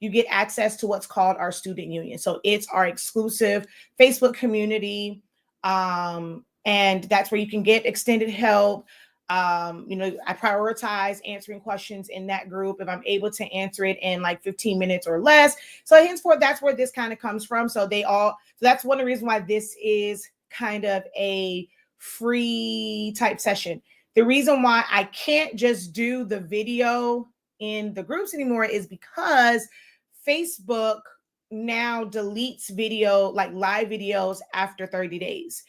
you get access to what's called our student union. So it's our exclusive Facebook community. And that's where you can get extended help. I prioritize answering questions in that group if I'm able to answer it in like 15 minutes or less. So henceforth, that's where this kind of comes from. So that's one of the reasons why this is kind of a free type session. The reason why I can't just do the video in the groups anymore is because Facebook now deletes video, like live videos, after 30 days.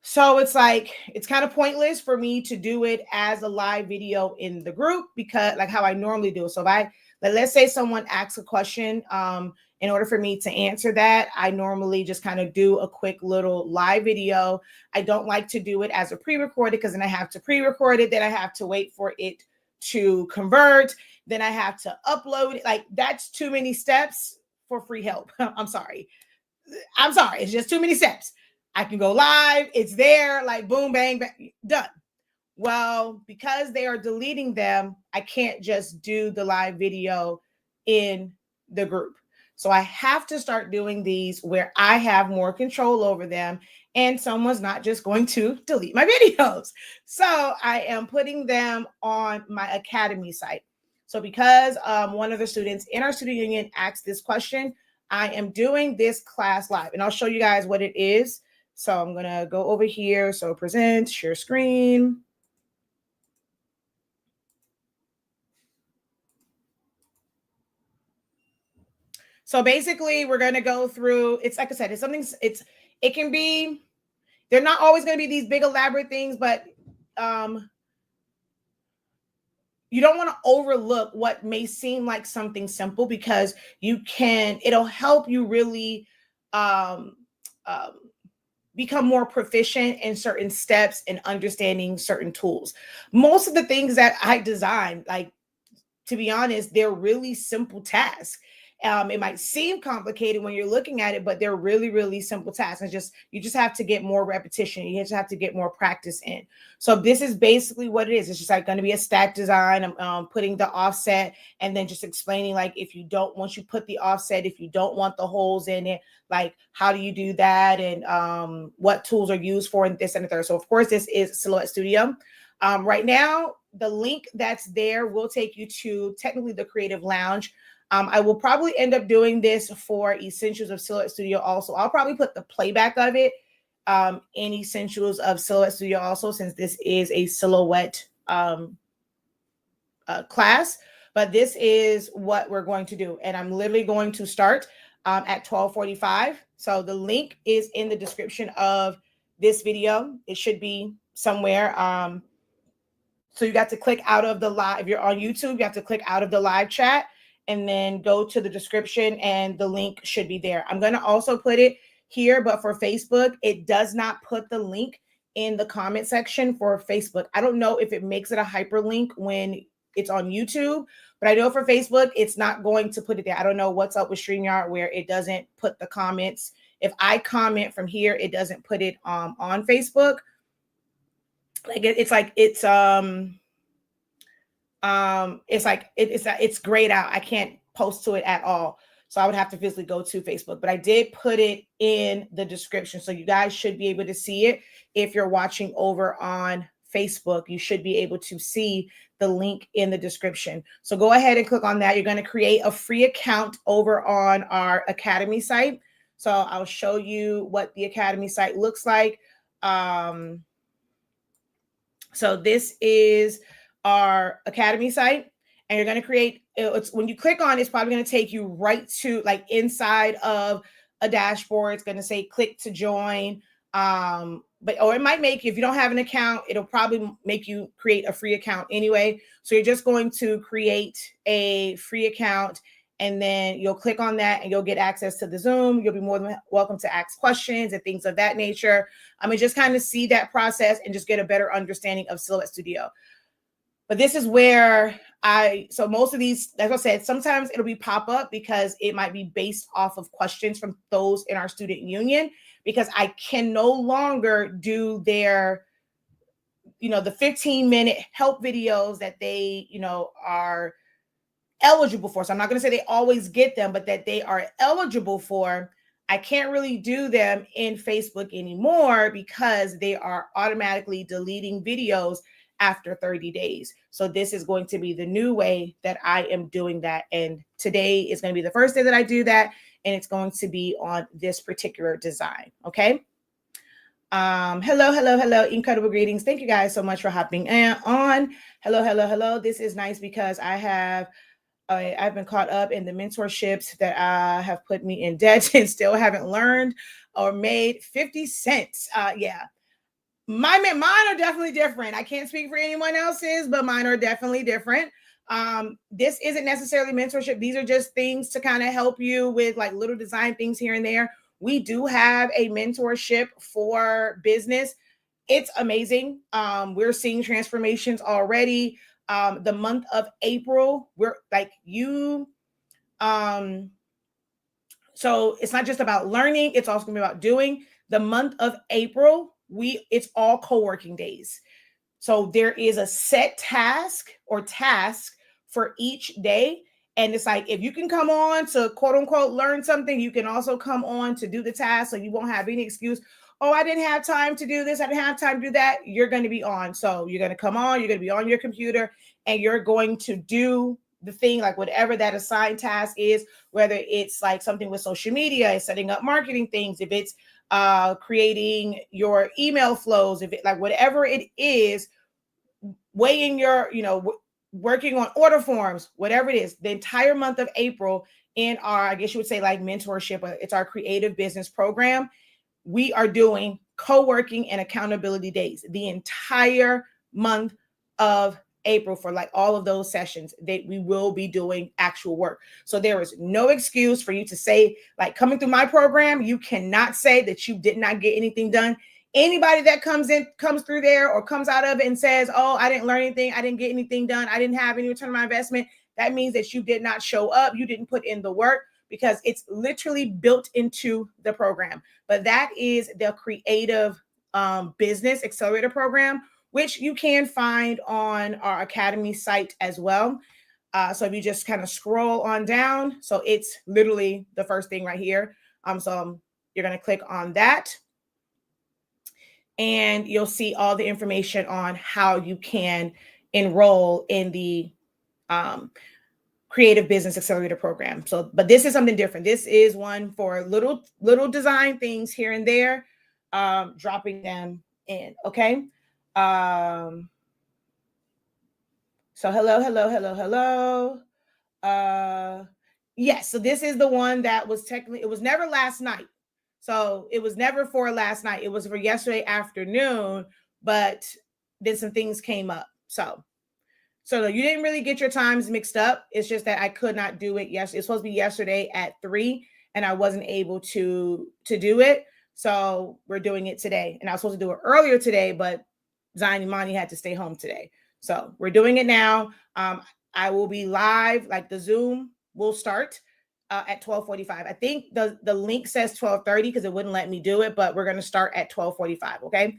So it's kind of pointless for me to do it as a live video in the group, because like how I normally do it. So let's say someone asks a question, in order for me to answer that, I normally just kind of do a quick little live video. I don't like to do it as a pre-recorded, because then I have to pre-record it. Then I have to wait for it to convert. Then I have to upload it. Like, that's too many steps for free help. I'm sorry. It's just too many steps. I can go live. It's there, like boom, bang, bang, done. Well, because they are deleting them, I can't just do the live video in the group. So I have to start doing these where I have more control over them, and someone's not just going to delete my videos. So I am putting them on my Academy site. So because one of the students in our student union asked this question, I am doing this class live, and I'll show you guys what it is. So I'm going to go over here. So present, share screen. So basically we're going to go through, it's like I said, it can be, they're not always going to be these big elaborate things, but you don't want to overlook what may seem like something simple, because it'll help you really become more proficient in certain steps and understanding certain tools. Most of the things that I designed, like, to be honest, they're really simple tasks. It might seem complicated when you're looking at it, but they're really, really simple tasks. You just have to get more repetition. You just have to get more practice in. So this is basically what it is. It's just like going to be a stack design. I'm putting the offset, and then just explaining, like, once you put the offset, if you don't want the holes in it, like, how do you do that, and what tools are used for, and this and the third. So of course, this is Silhouette Studio. Right now, the link that's there will take you to technically the Creative Lounge. I will probably end up doing this for Essentials of Silhouette Studio also. I'll probably put the playback of it in Essentials of Silhouette Studio also, since this is a silhouette class. But this is what we're going to do. And I'm literally going to start at 12:45. So the link is in the description of this video. It should be somewhere. So you got to click out of the live. If you're on YouTube, you have to click out of the live chat and then go to the description, and the link should be there. I'm going to also put it here, but for Facebook, it does not put the link in the comment section for Facebook. I don't know if it makes it a hyperlink when it's on YouTube, but I know for Facebook, it's not going to put it there. I don't know what's up with StreamYard where it doesn't put the comments. If I comment from here, it doesn't put it on Facebook. Like it's grayed out. I can't post to it at all. So I would have to physically go to Facebook, but I did put it in the description. So you guys should be able to see it. If you're watching over on Facebook, you should be able to see the link in the description. So go ahead and click on that. You're going to create a free account over on our Academy site. So I'll show you what the Academy site looks like. So this is our Academy site, and you're going to create, when you click on it, it's probably going to take you right to, like, inside of a dashboard. It's going to say click to join. Or it might make, if you don't have an account, it'll probably make you create a free account anyway. So you're just going to create a free account, and then you'll click on that and you'll get access to the Zoom. You'll be more than welcome to ask questions and things of that nature. Just kind of see that process and just get a better understanding of Silhouette Studio. But this is where so most of these, like I said, sometimes it'll be pop up because it might be based off of questions from those in our student union, because I can no longer do their, the 15-minute help videos that they, are eligible for. So I'm not going to say they always get them, but that they are eligible for. I can't really do them in Facebook anymore because they are automatically deleting videos after 30 days. So this is going to be the new way that I am doing that. And today is going to be the first day that I do that. And it's going to be on this particular design. Okay. Hello, incredible greetings. Thank you guys so much for hopping on. Hello. This is nice because I've been caught up in the mentorships that have put me in debt and still haven't learned or made 50 cents. Yeah. Mine are definitely different. I can't speak for anyone else's, but mine are definitely different. This isn't necessarily mentorship. These are just things to kind of help you with like little design things here and there. We do have a mentorship for business. It's amazing. We're seeing transformations already. The month of April, we're like so it's not just about learning, it's also gonna be about doing. The month of April, it's all co-working days. So there is a set task for each day. And it's like, if you can come on to quote unquote learn something, you can also come on to do the task. So you won't have any excuse. Oh, I didn't have time to do this. I didn't have time to do that. You're going to be on. So you're going to come on, you're going to be on your computer and you're going to do the thing, like whatever that assigned task is, whether it's like something with social media, setting up marketing things, if it's creating your email flows, if it like whatever it is, weighing your, working on order forms, whatever it is, the entire month of April in our, I guess you would say like mentorship, it's our creative business program. We are doing co-working and accountability days the entire month of April for like all of those sessions that we will be doing actual work. So there is no excuse for you to say, like coming through my program, you cannot say that you did not get anything done. Anybody that comes through there or comes out of it and says, oh, I didn't learn anything, I didn't get anything done, I didn't have any return on my investment, that means that you did not show up, you didn't put in the work, because it's literally built into the program. But that is the Creative Business Accelerator Program, which you can find on our Academy site as well. So if you just kind of scroll on down, so it's literally the first thing right here. So you're going to click on that. And you'll see all the information on how you can enroll in the Creative Business Accelerator Program. So, but this is something different. This is one for little design things here and there, dropping them in. Okay. So hello. Yes. So this is the one that was technically, it was never last night. So it was never for last night. It was for yesterday afternoon, but then some things came up. So you didn't really get your times mixed up. It's just that I could not do it. Yes, it's supposed to be yesterday at 3 and I wasn't able to do it. So we're doing it today. And I was supposed to do it earlier today, but Zion Imani had to stay home today. So we're doing it now. I will be live, like the Zoom will start at 12:45. I think the link says 12:30 because it wouldn't let me do it, but we're going to start at 12:45. Okay.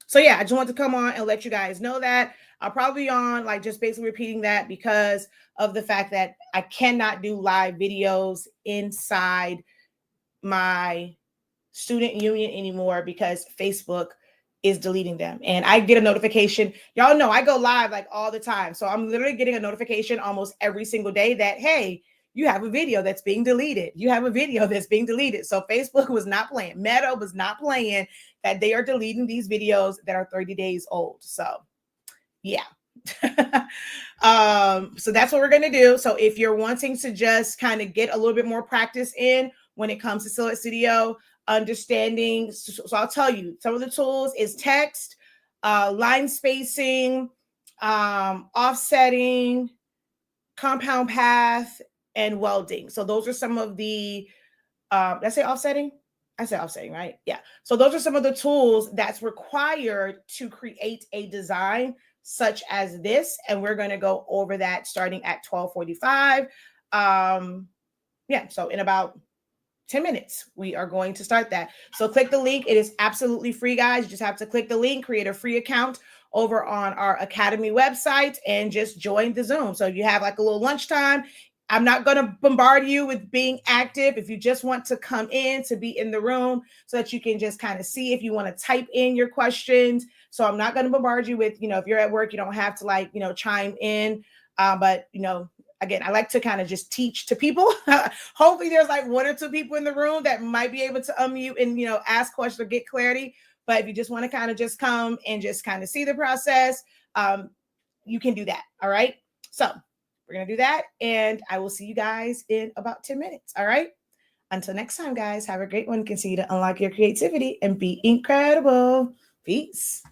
So yeah, I just want to come on and let you guys know that I'll probably be on like just basically repeating that because of the fact that I cannot do live videos inside my student union anymore because Facebook is deleting them. And I get a notification. Y'all know I go live like all the time. So I'm literally getting a notification almost every single day that, hey, you have a video that's being deleted. You have a video that's being deleted. So Facebook was not playing. Meta was not playing that they are deleting these videos that are 30 days old. So yeah. So that's what we're going to do. So if you're wanting to just kind of get a little bit more practice in when it comes to Silhouette Studio, understanding. So I'll tell you, some of the tools is text, line spacing, offsetting, compound path, and welding. So those are some of the, did I say offsetting? I said offsetting, right? Yeah. So those are some of the tools that's required to create a design such as this. And we're going to go over that starting at 12:45. Yeah. So in about 10 minutes, we are going to start that. So click the link. It is absolutely free, guys. You just have to click the link, create a free account over on our Academy website and just join the Zoom. So you have like a little lunchtime. I'm not going to bombard you with being active. If you just want to come in to be in the room so that you can just kind of see if you want to type in your questions. So I'm not going to bombard you with, if you're at work, you don't have to like, chime in. But, again, I like to kind of just teach to people. Hopefully there's like one or two people in the room that might be able to unmute and, ask questions or get clarity. But if you just want to kind of just come and just kind of see the process, you can do that. All right. So we're going to do that. And I will see you guys in about 10 minutes. All right. Until next time, guys, have a great one. Continue to unlock your creativity and be incredible. Peace.